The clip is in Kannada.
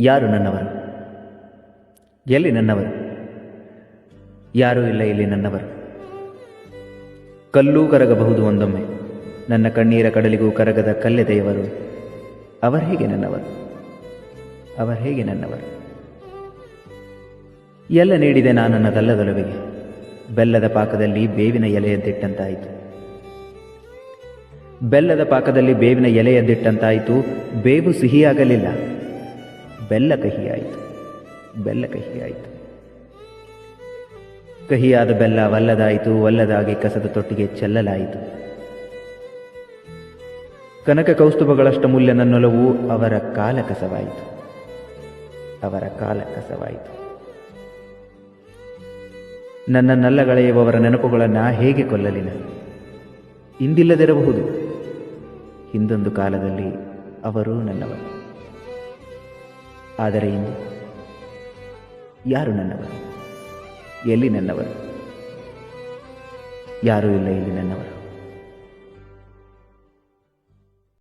ಯಾರು ನನ್ನವರು? ಎಲ್ಲಿ ನನ್ನವರು? ಯಾರೂ ಇಲ್ಲ ಇಲ್ಲಿ ನನ್ನವರು. ಕಲ್ಲೂ ಕರಗಬಹುದು ಒಂದೊಮ್ಮೆ, ನನ್ನ ಕಣ್ಣೀರ ಕಡಲಿಗೂ ಕರಗದ ಕಲ್ಲೆದೆಯವರು. ಅವರು ಹೇಗೆ ನನ್ನವರು? ಅವರು ಹೇಗೆ ನನ್ನವರು? ಎಲ್ಲ ನೀಡಿದೆ ನಾನನ್ನದಲ್ಲದೊಲವಿಗೆ, ಬೆಲ್ಲದ ಪಾಕದಲ್ಲಿ ಬೇವಿನ ಎಲೆಯದ್ದಿಟ್ಟಂತಾಯಿತು. ಬೆಲ್ಲದ ಪಾಕದಲ್ಲಿ ಬೇವಿನ ಎಲೆಯದ್ದಿಟ್ಟಂತಾಯಿತು. ಬೇವು ಸಿಹಿಯಾಗಲಿಲ್ಲ, ಬೆಲ್ಲ ಕಹಿಯಾಯಿತು. ಬೆಲ್ಲ ಕಹಿಯಾಯಿತು. ಕಹಿಯಾದ ಬೆಲ್ಲ ವಲ್ಲದಾಯಿತು, ವಲ್ಲದಾಗಿ ಕಸದ ತೊಟ್ಟಿಗೆ ಚೆಲ್ಲಲಾಯಿತು. ಕನಕ ಕೌಸ್ತುಭಗಳಷ್ಟಮೂಲ್ಯ ನನ್ನೊಲವು ಅವರ ಕಾಲ ಕಸವಾಯಿತು. ಅವರ ಕಾಲ ಕಸವಾಯಿತು. ನನ್ನನ್ನಲ್ಲಗಳೆಯುವವರ ನೆನಪುಗಳನ್ನು ಹೇಗೆ ಕೊಲ್ಲಲಿನ? ಇಂದಿಲ್ಲದಿರಬಹುದು, ಹಿಂದೊಂದು ಕಾಲದಲ್ಲಿ ಅವರೂ ನನ್ನವರು. ಆದರೆ ಇಂದು ಯಾರು ನನ್ನವರು? ಎಲ್ಲಿ ನನ್ನವರು? ಯಾರೂ ಇಲ್ಲ ಇಲ್ಲಿ ನನ್ನವರು.